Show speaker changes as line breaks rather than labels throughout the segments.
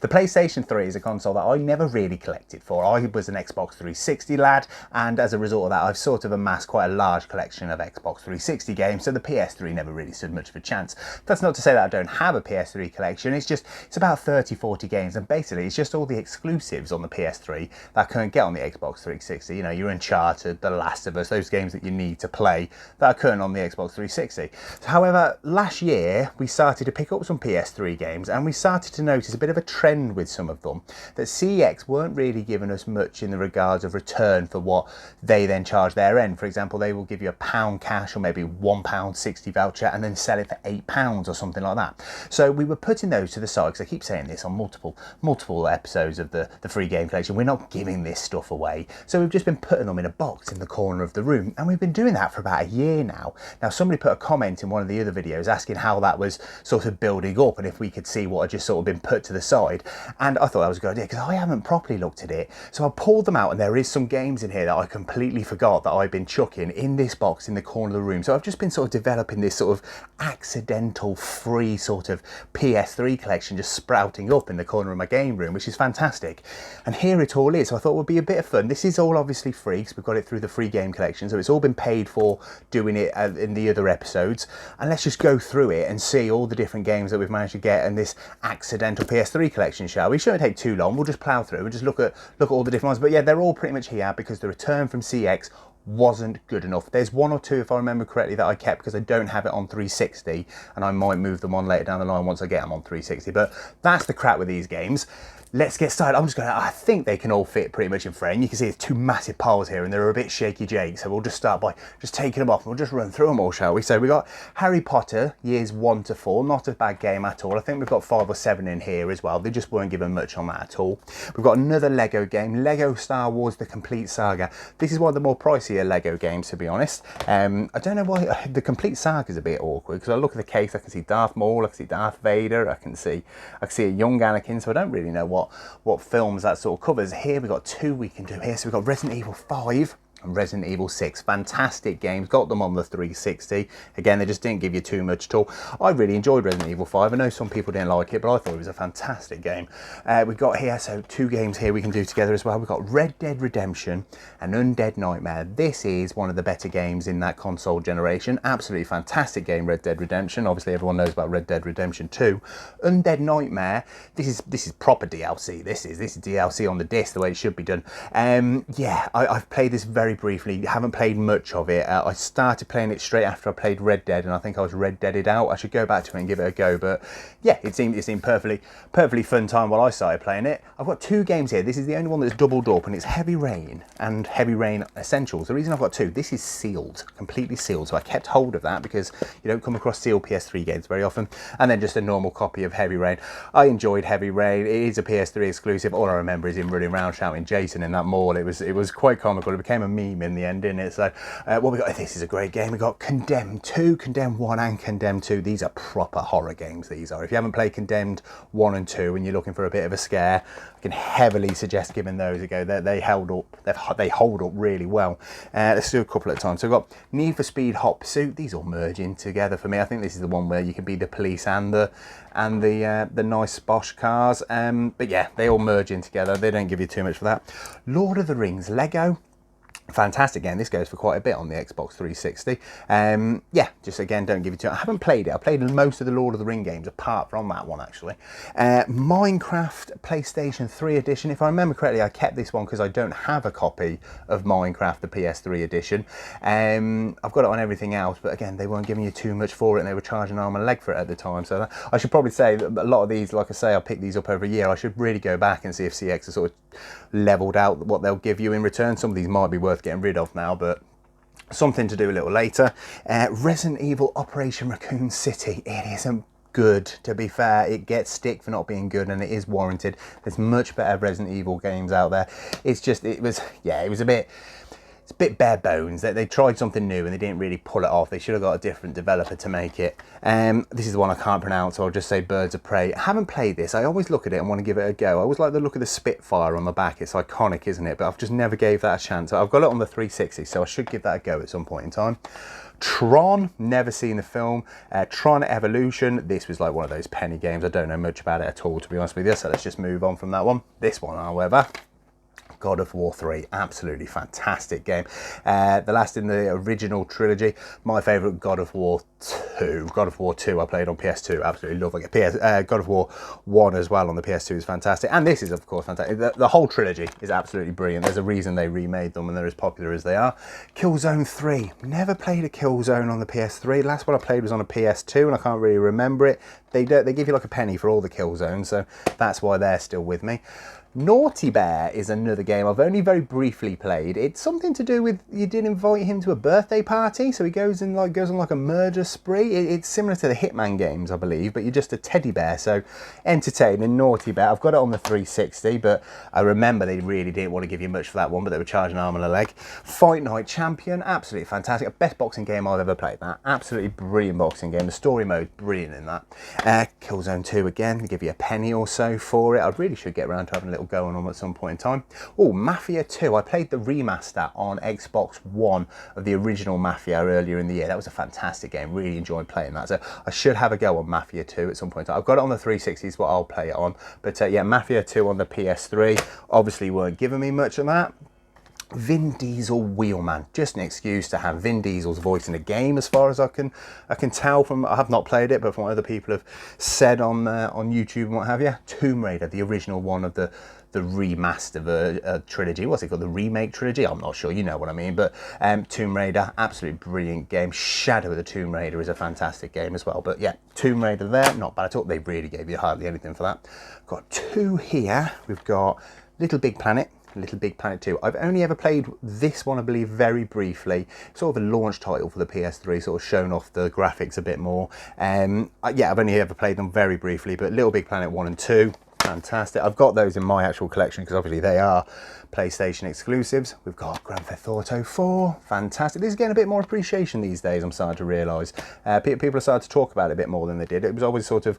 The PlayStation 3 is a console that I never really collected for. I was an Xbox 360 lad, and as a result of that, I've sort of amassed quite a large collection of Xbox 360 games, so the PS3 never really stood much of a chance. That's not to say that I don't have a PS3 collection, it's about 30-40 games, and basically it's just all the exclusives on the PS3 that I couldn't get on the Xbox 360. You know, your Uncharted, The Last of Us, those games that you need to play that I couldn't on the Xbox 360. However, last year we started to pick up some PS3 games, and we started to notice a bit of a trend with some of them, that CX weren't really giving us much in the regards of return for what they then charge their end. For example, they will give you £1 cash or maybe £1.60 voucher and then sell it for £8 or something like that. So we were putting those to the side, because I keep saying this on multiple episodes of the free game collection, we're not giving this stuff away. So we've just been putting them in a box in the corner of the room, and we've been doing that for about a year now. Now, somebody put a comment in one of the other videos asking how that was sort of building up and if we could see what had just sort of been put to the side, and I thought that was a good idea because I haven't properly looked at it. So I pulled them out, and there is some games in here that I completely forgot that I've been chucking in this box in the corner of the room. So I've just been sort of developing this sort of accidental free sort of PS3 collection just sprouting up in the corner of my game room, which is fantastic. And here it all is. So I thought it would be a bit of fun. This is all obviously free because we've got it through the free game collection, so it's all been paid for doing it in the other episodes. And let's just go through it and see all the different games that we've managed to get in this accidental PS3 collection, shall we? Shouldn't take too long. We'll just plough through and just look at all the different ones. But yeah, they're all pretty much here because the return from CX wasn't good enough. There's one or two, if I remember correctly, that I kept because I don't have it on 360, and I might move them on later down the line once I get them on 360. But that's the crap with these games. Let's get started. I think they can all fit pretty much in frame. You can see there's two massive piles here and they're a bit shaky Jake. So we'll just start by just taking them off and we'll just run through them all, shall we? So we got Harry Potter, years 1 to 4. Not a bad game at all. I think we've got 5 or 7 in here as well. They just weren't given much on that at all. We've got another Lego game, Lego Star Wars The Complete Saga. This is one of the more pricier Lego games, to be honest. I don't know why the Complete Saga is a bit awkward, because I look at the case, I can see Darth Maul, I can see Darth Vader, I can see a young Anakin, so I don't really know what films that sort of covers. Here we've got 2 we can do here. So we've got Resident Evil 5 and Resident Evil 6. Fantastic games. Got them on the 360. Again, they just didn't give you too much at all. I really enjoyed Resident Evil 5. I know some people didn't like it, but I thought it was a fantastic game. We've got here, so 2 games here we can do together as well. We've got Red Dead Redemption and Undead Nightmare. This is one of the better games in that console generation. Absolutely fantastic game, Red Dead Redemption. Obviously, everyone knows about Red Dead Redemption 2. Undead Nightmare, this is proper DLC. This is DLC on the disc, the way it should be done. Yeah, I've played this very briefly, haven't played much of it. I started playing it straight after I played Red Dead, and I think I was Red Deaded out. I should go back to it and give it a go, but yeah, it seemed perfectly fun time while I started playing it. I've got 2 games here. This is the only one that's doubled up, and it's Heavy Rain and Heavy Rain Essentials. The reason I've got 2, this is sealed, completely sealed, so I kept hold of that because you don't come across sealed PS3 games very often. And then just a normal copy of Heavy Rain. I enjoyed Heavy Rain. It is a PS3 exclusive. All I remember is him running around shouting Jason in that mall. It was quite comical. It became a meme in the end, didn't it? So what we got, this is a great game. We got Condemned 2, Condemned 1 and Condemned 2. These are proper horror games, these are. If you haven't played Condemned 1 and 2 and you're looking for a bit of a scare, I can heavily suggest giving those a go. They hold up really well. Let's do a couple at a time. So we've got Need for Speed Hot Pursuit. These all merge in together for me. I think this is the one where you can be the police and the nice Bosch cars. But yeah, they all merge in together. They don't give you too much for that. Lord of the Rings Lego. Fantastic game. This goes for quite a bit on the Xbox 360. Yeah, just again, don't give it to. I haven't played it. I played most of the Lord of the Ring games apart from that one, actually. Minecraft PlayStation 3 edition. If I remember correctly, I kept this one because I don't have a copy of Minecraft, the PS3 edition. I've got it on everything else, but again, they weren't giving you too much for it, and they were charging an arm and a leg for it at the time. So I should probably say that a lot of these, like I say, I picked these up over a year. I should really go back and see if CX has sort of leveled out what they'll give you in return. Some of these might be worth getting rid of now, but something to do a little later. Resident Evil Operation Raccoon City. It isn't good, to be fair. It gets stick for not being good, and it is warranted. There's much better Resident Evil games out there. It's just, it was a bit bare bones. They tried something new and they didn't really pull it off. They should have got a different developer to make it. This is the one I can't pronounce, so I'll just say Birds of Prey. I haven't played this. I always look at it and want to give it a go. I always like the look of the Spitfire on the back. It's iconic, isn't it? But I've just never gave that a chance. I've got it on the 360, so I should give that a go at some point in time. Tron, never seen the film. Tron Evolution, this was like one of those penny games. I don't know much about it at all, to be honest with you, so let's just move on from that one. This one, however, God of War 3, absolutely fantastic game. The last in the original trilogy. My favourite, God of War 2. God of War 2 I played on PS2, absolutely loving it. God of War 1 as well on the PS2 is fantastic. And this is, of course, fantastic. The whole trilogy is absolutely brilliant. There's a reason they remade them and they're as popular as they are. Killzone 3. Never played a Killzone on the PS3. Last one I played was on a PS2 and I can't really remember it. They give you like a penny for all the Killzones, so that's why they're still with me. Naughty Bear is another game I've only very briefly played. It's something to do with, you did invite him to a birthday party, so he goes on like a murder spree. It's similar to the Hitman games, I believe, but you're just a teddy bear, so entertaining. Naughty Bear. I've got it on the 360, but I remember they really didn't want to give you much for that one, but they were charging an arm and a leg. Fight Night Champion, absolutely fantastic. Best boxing game I've ever played. That absolutely brilliant boxing game. The story mode, brilliant in that. Killzone 2 again, they give you a penny or so for it. I really should get around to having a little going on at some point in time. Oh, Mafia 2. I played the remaster on Xbox One of the original Mafia earlier in the year. That was a fantastic game. Really enjoyed playing that. So I should have a go on Mafia 2 at some point. I've got it on the 360 is what I'll play it on. But yeah, Mafia 2 on the PS3. Obviously weren't giving me much of that. Vin Diesel Wheelman, just an excuse to have Vin Diesel's voice in a game, as far as I can tell from, I have not played it, but from what other people have said on YouTube and what have you. Tomb Raider, the original one of the remaster trilogy. What's it called? The remake trilogy? I'm not sure, you know what I mean. But Tomb Raider, absolutely brilliant game. Shadow of the Tomb Raider is a fantastic game as well. But yeah, Tomb Raider there, not bad at all. They really gave you hardly anything for that. Got two here. We've got Little Big Planet. Little Big Planet 2. I've only ever played this one, I believe, very briefly. Sort of a launch title for the PS3, sort of shown off the graphics a bit more. Yeah, I've only ever played them very briefly, but Little Big Planet 1 and 2, fantastic. I've got those in my actual collection because obviously they are PlayStation exclusives. We've got Grand Theft Auto 4, fantastic. This is getting a bit more appreciation these days, I'm starting to realise. People are starting to talk about it a bit more than they did. It was always sort of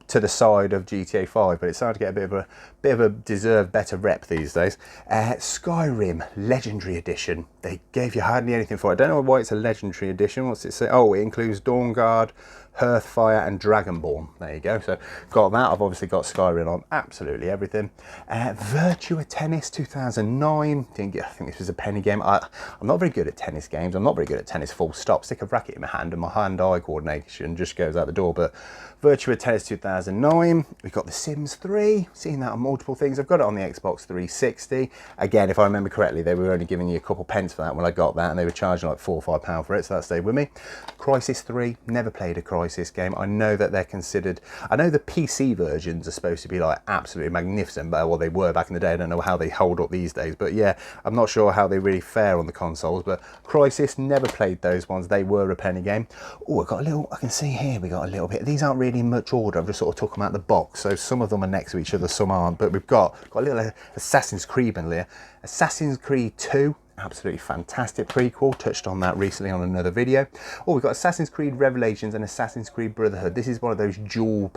to the side of GTA 5, but it's starting to get a bit of a deserved better rep these days. Skyrim Legendary Edition. They gave you hardly anything for it. I don't know why it's a Legendary Edition. What's it say? Oh, it includes Dawnguard, Hearthfire and Dragonborn. There you go. So got that. I've obviously got Skyrim on absolutely everything. Virtua Tennis 2009. I think this was a penny game. I'm not very good at tennis games. I'm not very good at tennis full stop. Stick a racket in my hand and my hand-eye coordination just goes out the door. But Virtua Tennis 2009. We've got The Sims 3. Seen that on multiple things. I've got it on the Xbox 360. Again, if I remember correctly, they were only giving you a couple pence for that when I got that, and they were charging like £4 or £5 for it, so that stayed with me. Crysis 3. Never played a Crysis game. I know that they're considered, I know the PC versions are supposed to be like absolutely magnificent, but well, they were back in the day. I don't know how they hold up these days, but yeah, I'm not sure how they really fare on the consoles. But Crysis, never played those ones. They were a penny game. Oh, I got a little, I can see here we got a little bit. These aren't really in much order. I've just sort of took them out of the box, so some of them are next to each other, some aren't. But we've got a little Assassin's Creed in there. Assassin's Creed 2. Absolutely fantastic prequel, touched on that recently on another video. Oh, we've got Assassin's Creed Revelations and Assassin's Creed Brotherhood. This is one of those dual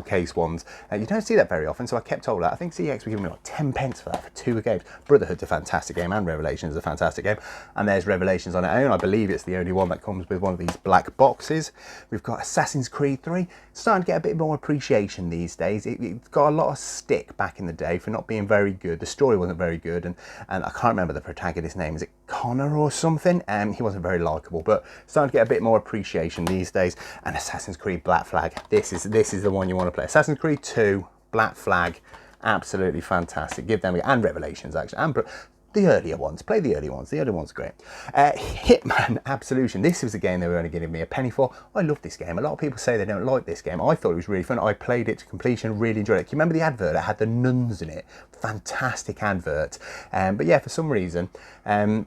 case ones. You don't see that very often, so I kept hold of that. I think CX were giving me like 10 pence for that for two games. Brotherhood's a fantastic game and Revelations is a fantastic game. And there's Revelations on its own. I believe it's the only one that comes with one of these black boxes. We've got Assassin's Creed 3. Starting to get a bit more appreciation these days. It got a lot of stick back in the day for not being very good. The story wasn't very good, and I can't remember the protagonist's name. Is it Connor or something? He wasn't very likable, but starting to get a bit more appreciation these days. And Assassin's Creed Black Flag. This is the one you want to play. Assassin's Creed 2 Black Flag, absolutely fantastic. Give them, and Revelations actually, and the earlier ones. Play the earlier ones. The earlier ones are great. Hitman Absolution. This was a game they were only giving me a penny for. I love this game. A lot of people say they don't like this game. I thought it was really fun. I played it to completion, really enjoyed it. Can you remember the advert? It had the nuns in it. Fantastic advert. But yeah, for some reason,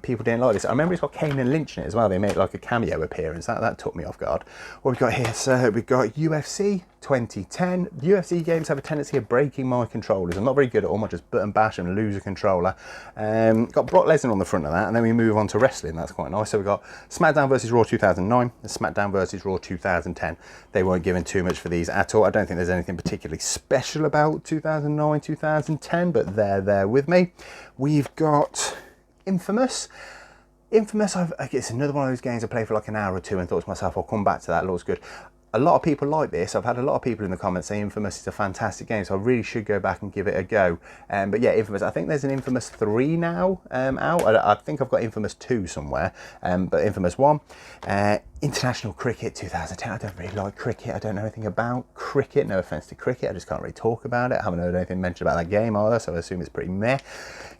people didn't like this. I remember it's got Kane and Lynch in it as well. They made like a cameo appearance. That took me off guard. What we've got here, so we've got UFC 2010. UFC games have a tendency of breaking my controllers. I'm not very good at them. I just button bash and lose a controller. Got Brock Lesnar on the front of that, and then we move on to wrestling. That's quite nice. So we've got SmackDown vs Raw 2009 and SmackDown vs Raw 2010. They weren't given too much for these at all. I don't think there's anything particularly special about 2009, 2010, but they're there with me. We've got Infamous. Infamous, it's another one of those games I played for like an hour or two and thought to myself, I'll come back to that, it looks good. A lot of people like this. I've had a lot of people in the comments say Infamous is a fantastic game, so I really should go back and give it a go. But yeah, Infamous, I think there's an Infamous 3 now out. I think I've got Infamous 2 somewhere, but Infamous 1. International Cricket 2010, I don't really like cricket, I don't know anything about cricket, no offence to cricket, I just can't really talk about it. I haven't heard anything mentioned about that game either, so I assume it's pretty meh.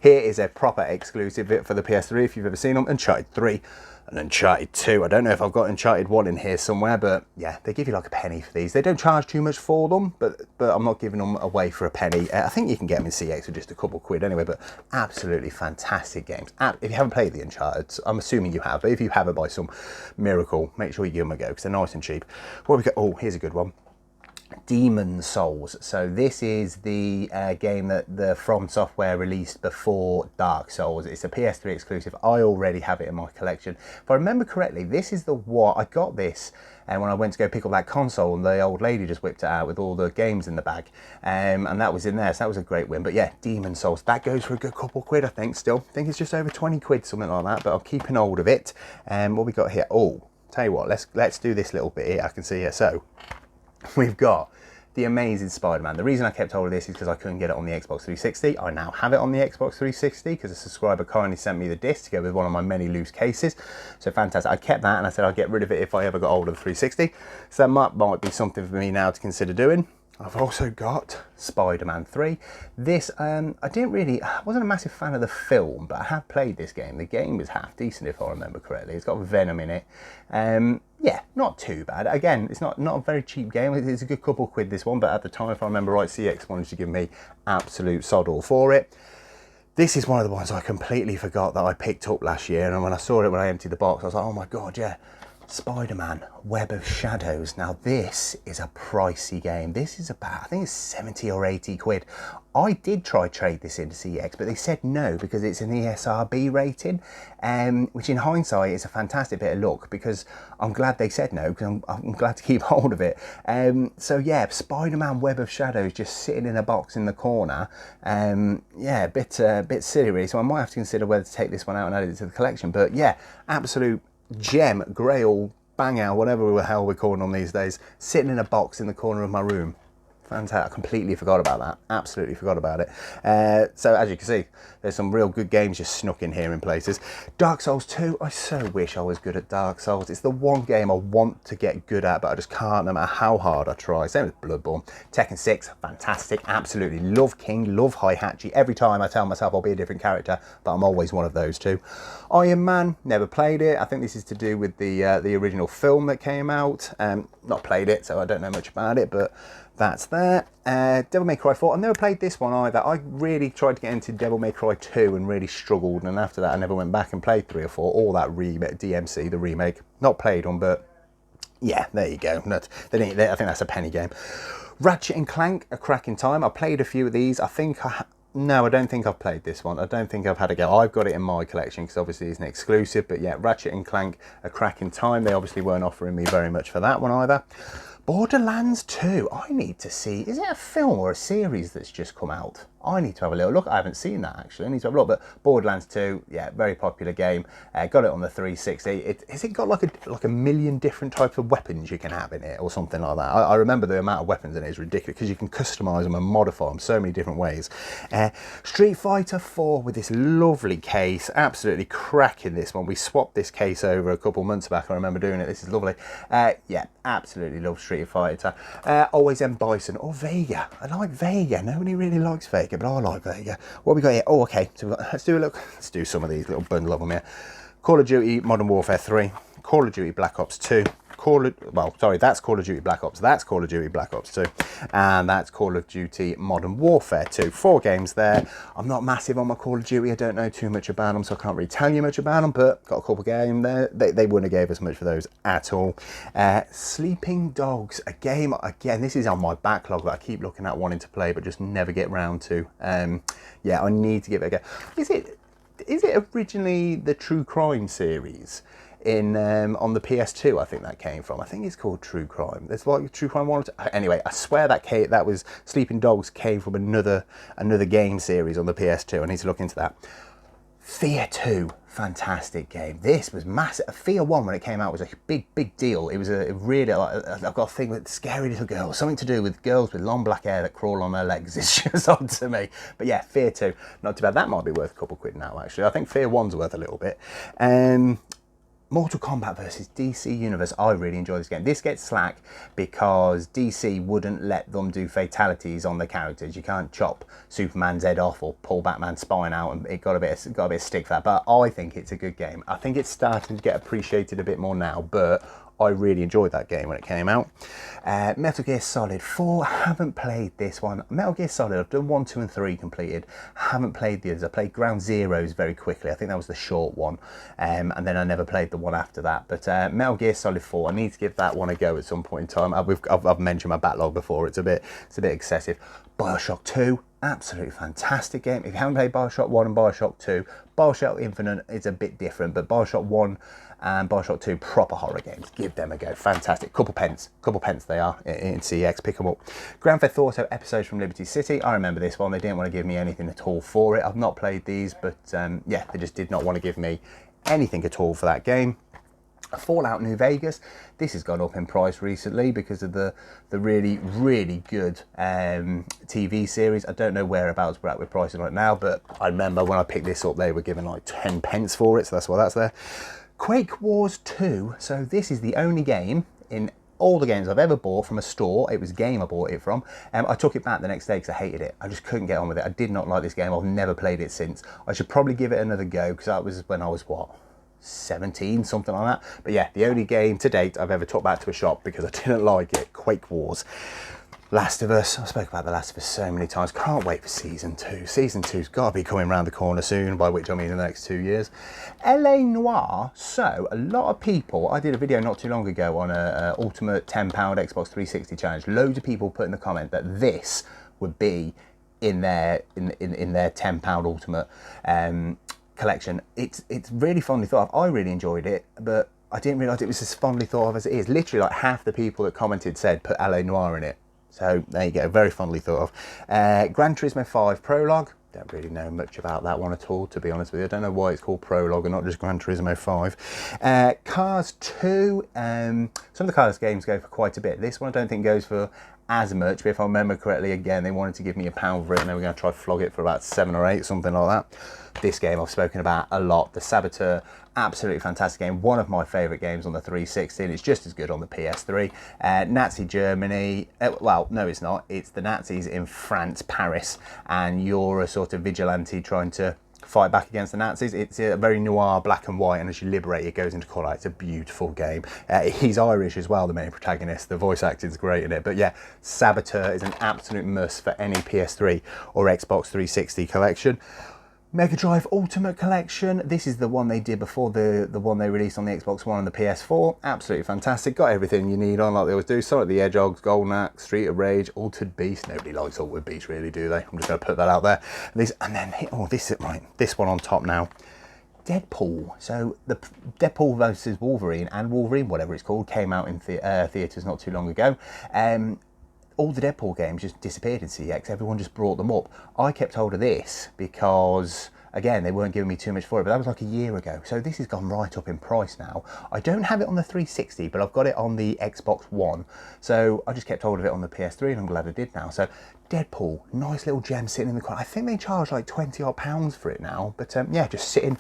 Here is a proper exclusive for the PS3 if you've ever seen them, Uncharted 3. And Uncharted 2. I don't know if I've got Uncharted 1 in here somewhere, but yeah, they give you like a penny for these. They don't charge too much for them, but I'm not giving them away for a penny. I think you can get them in CX for just a couple quid anyway, but absolutely fantastic games. If you haven't played the Uncharted, I'm assuming you have, but if you haven't by some miracle, make sure you give them a go because they're nice and cheap. What we got? Oh, here's a good one. Demon Souls. So this is the game that the From Software released before Dark Souls. It's a PS3 exclusive. I already have it in my collection. If I remember correctly, this is the one I got this and when I went to go pick up that console and the old lady just whipped it out with all the games in the bag, and that was in there, so that was a great win. But yeah, Demon Souls, that goes for a good couple quid, I think. Still, I think it's just over 20 quid, something like that, but I'm keeping hold of it. What we got here? Oh, tell you what, let's do this little bit here. I can see here. So we've got the amazing Spider-Man. The reason I kept hold of this is because I couldn't get it on the Xbox 360. I now have it on the Xbox 360 because a subscriber kindly sent me the disc to go with one of my many loose cases. So fantastic. I kept that and I said I'd get rid of it if I ever got hold of the 360. So that might be something for me now to consider doing. I've also got Spider-Man 3. This, I wasn't a massive fan of the film, but I have played this game. The game was half decent if I remember correctly. It's got Venom in it. Yeah, not too bad. Again, it's not a very cheap game. It's a good couple quid, this one, but at the time, if I remember right, CX wanted to give me absolute sod all for it. This is one of the ones I completely forgot that I picked up last year, and when I saw it when I emptied the box, I was like, oh my God, yeah. Spider-Man Web of Shadows. Now this is a pricey game. This is about, I think it's 70 or 80 quid. I did try trade this into CX, but they said no because it's an ESRB rating, which in hindsight is a fantastic bit of luck because I'm glad they said no because I'm glad to keep hold of it. So yeah, Spider-Man Web of Shadows just sitting in a box in the corner. Yeah, a bit silly really. So I might have to consider whether to take this one out and add it to the collection. But yeah, absolute gem, grail, bang out, whatever the hell we're calling them these days, sitting in a box in the corner of my room. Fantastic. I completely forgot about that. Absolutely forgot about it. So as you can see, there's some real good games just snuck in here in places. Dark Souls 2, I so wish I was good at Dark Souls. It's the one game I want to get good at, but I just can't no matter how hard I try. Same with Bloodborne. Tekken 6, fantastic. Absolutely love King, love Heihachi. Every time I tell myself I'll be a different character, but I'm always one of those two. Iron Man, never played it. I think this is to do with the original film that came out. Not played it, so I don't know much about it, but that's there. Devil May Cry 4. I've never played this one either. I really tried to get into Devil May Cry 2 and really struggled, and after that I never went back and played 3 or 4, or that DMC, the remake. Not played one, but yeah, there you go. I think that's a penny game. Ratchet and Clank, a cracking time. I played a few of these. No, I don't think I've played this one. I don't think I've had a go. I've got it in my collection because obviously it's an exclusive, but yeah, Ratchet and Clank, a cracking time. They obviously weren't offering me very much for that one either. Borderlands 2, I need to see, is it a film or a series that's just come out? I need to have a little look. I haven't seen that actually. I need to have a look. But Borderlands 2, yeah, very popular game. Got it on the 360. Has it got like a million different types of weapons you can have in it or something like that? I remember the amount of weapons in it is ridiculous because you can customise them and modify them so many different ways. Street Fighter 4 with this lovely case. Absolutely cracking this one. We swapped this case over a couple months back. I remember doing it. This is lovely. Yeah, absolutely love Street Fighter. Always M Bison or Vega. I like Vega. Nobody really likes Vega, but I like Vega. What we got here? Oh, okay. So let's do some of these little bundle of them here. Call of Duty Modern Warfare 3, Call of Duty Black Ops 2, that's Call of Duty Black Ops, that's Call of Duty Black Ops 2, and that's Call of Duty Modern Warfare 2. 4 games there. I'm not massive on my Call of Duty. I don't know too much about them, so I can't really tell you much about them, but got a couple of games there. They wouldn't have gave us much for those at all. Sleeping Dogs, a game, again, this is on my backlog that I keep looking at wanting to play, but just never get round to. Yeah, I need to give it a go. Is it originally the True Crime series? On the PS2, I think that came from. I think it's called True Crime. There's like True Crime 1 or 2. Anyway, I swear that was Sleeping Dogs came from another game series on the PS2. I need to look into that. Fear 2, fantastic game. This was massive. Fear 1 when it came out was a big deal. It was a really, like, I've got a thing with scary little girls, something to do with girls with long black hair that crawl on their legs. It's just odd to me. But yeah, Fear 2, not too bad. That might be worth a couple quid now, actually. I think Fear 1's worth a little bit. Mortal Kombat versus DC Universe. I really enjoy this game. This gets slack because DC wouldn't let them do fatalities on the characters. You can't chop Superman's head off or pull Batman's spine out, and it got a bit of stick for that. But I think it's a good game. I think it's starting to get appreciated a bit more now, but I really enjoyed that game when it came out. Metal Gear Solid 4, haven't played this one. Metal Gear Solid, I've done 1, 2 and 3 completed. Haven't played the others. I played Ground Zeroes very quickly. I think that was the short one. And then I never played the one after that. But Metal Gear Solid 4, I need to give that one a go at some point in time. I've mentioned my backlog before. It's a bit excessive. BioShock 2, absolutely fantastic game. If you haven't played BioShock 1 and BioShock 2, BioShock Infinite is a bit different, but BioShock 1 and BioShock 2, proper horror games. Give them a go. Fantastic. Couple pence they are in CEX. Pick them up. Grand Theft Auto Episodes from Liberty City. I remember this one. They didn't want to give me anything at all for it. I've not played these, but yeah, they just did not want to give me anything at all for that game. Fallout New Vegas. This has gone up in price recently because of the really good TV series. I don't know whereabouts we're at with prices right now, but I remember when I picked this up, they were giving like 10 pence for it, so that's why that's there. Quake Wars 2. So this is the only game in all the games I've ever bought from a store. It was Game I bought it from. I took it back the next day because I hated it. I just couldn't get on with it. I did not like this game. I've never played it since. I should probably give it another go because that was when I was, what, 17, something like that. But yeah, the only game to date I've ever took back to a shop because I didn't like it. Quake Wars. Last of Us. I spoke about The Last of Us so many times. Can't wait for season 2. Season 2's got to be coming around the corner soon, by which I mean in the next 2 years. LA Noire. So a lot of people, I did a video not too long ago on a ultimate £10 Xbox 360 challenge. Loads of people put in the comment that this would be in their £10 ultimate collection. It's really fondly thought of. I really enjoyed it, but I didn't realise it was as fondly thought of as it is. Literally like half the people that commented said put LA Noire in it. So there you go, very fondly thought of. Gran Turismo 5 Prologue. Don't really know much about that one at all, to be honest with you. I don't know why it's called Prologue and not just Gran Turismo 5. Cars 2. Some of the Cars games go for quite a bit. This one I don't think goes for as much, but if I remember correctly, again, they wanted to give me £1 for it, and they were going to try to flog it for about 7 or 8, something like that. This game I've spoken about a lot. The Saboteur, absolutely fantastic game. One of my favourite games on the 360, and it's just as good on the PS3. Nazi Germany. Well, no, it's not. It's the Nazis in France, Paris, and you're a sort of vigilante trying to fight back against the Nazis. It's a very noir, black and white, and as you liberate, it goes into colour. It's a beautiful game. He's Irish as well, the main protagonist. The voice acting's great in it. But yeah, Saboteur is an absolute must for any PS3 or Xbox 360 collection. Mega Drive Ultimate Collection. This is the one they did before the one they released on the Xbox One and the PS4. Absolutely fantastic. Got everything you need on, like they always do. Sonic the Hedgehog, Golden Axe, Street of Rage, Altered Beast. Nobody likes Altered Beast, really, do they? I'm just going to put that out there. This one on top now. Deadpool. So the Deadpool versus Wolverine and Wolverine, whatever it's called, came out in theatres not too long ago. All the Deadpool games just disappeared in CX. Everyone just brought them up. I kept hold of this because, again, they weren't giving me too much for it, but that was like a year ago. So this has gone right up in price now. I don't have it on the 360, but I've got it on the Xbox One. So I just kept hold of it on the PS3, and I'm glad I did now. So Deadpool, nice little gem sitting in the corner. I think they charge like £20 for it now. But yeah, just sitting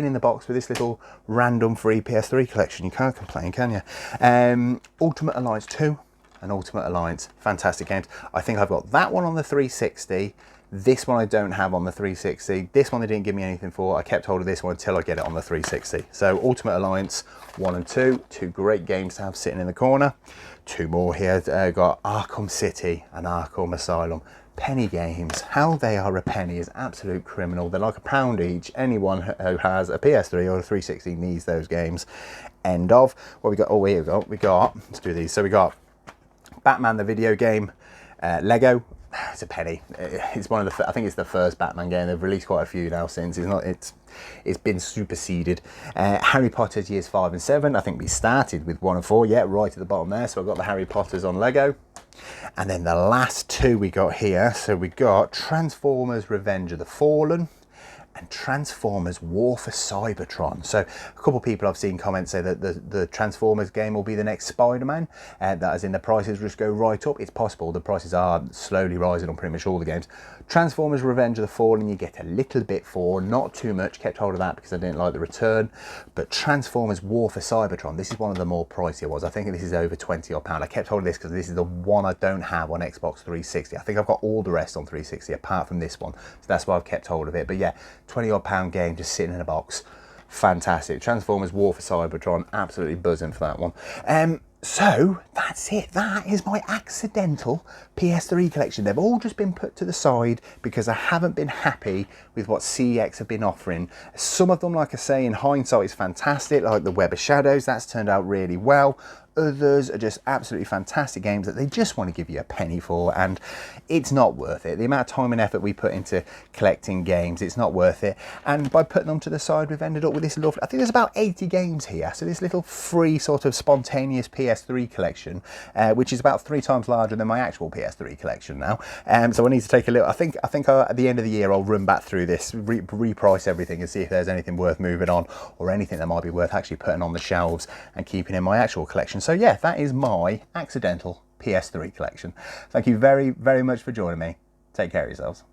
in the box with this little random free PS3 collection. You can't complain, can you? Ultimate Alliance 2. And Ultimate Alliance, fantastic games. I think I've got that one on the 360. This one I don't have on the 360. This one they didn't give me anything for. I kept hold of this one until I get it on the 360. So Ultimate Alliance 1 and 2, two great games to have sitting in the corner. Two more here. Got Arkham City and Arkham Asylum. Penny games. How they are a penny is absolute criminal. They're like £1 each. Anyone who has a PS3 or a 360 needs those games. End of. What we got? Oh, here we go. Let's do these. So we got Batman the video game, Lego. It's a penny. It's one of the. I think it's the first Batman game. They've released quite a few now since. It's been superseded. Harry Potter's Years 5 and 7. I think we started with 1 and 4. Yeah, right at the bottom there. So I've got the Harry Potters on Lego. And then the last two we got here. So we got Transformers: Revenge of the Fallen and Transformers War for Cybertron. So a couple of people I've seen comments say that the Transformers game will be the next Spider-Man, that as in the prices just go right up. It's possible, the prices are slowly rising on pretty much all the games. Transformers Revenge of the Fallen, you get a little bit for, not too much, kept hold of that because I didn't like the return. But Transformers War for Cybertron, this is one of the more pricier ones. I think this is over £20 odd. I kept hold of this because this is the one I don't have on Xbox 360. I think I've got all the rest on 360 apart from this one, so that's why I've kept hold of it. But yeah, £20 odd game just sitting in a box. Fantastic. Transformers War for Cybertron, absolutely buzzing for that one. So that's it. That is my accidental PS3 collection. They've all just been put to the side because I haven't been happy with what CEX have been offering. Some of them, like I say, in hindsight is fantastic, like the Web of Shadows. That's turned out really well. Others are just absolutely fantastic games that they just want to give you a penny for, and it's not worth it. The amount of time and effort we put into collecting games, it's not worth it. And by putting them to the side, we've ended up with this lovely, I think there's about 80 games here. So this little free sort of spontaneous PS3 collection, which is about 3 times larger than my actual PS3 collection now. So I need to take a little, I think at the end of the year, I'll run back through this, reprice everything and see if there's anything worth moving on or anything that might be worth actually putting on the shelves and keeping in my actual collection. So yeah, that is my accidental PS3 collection. Thank you very, very much for joining me. Take care of yourselves.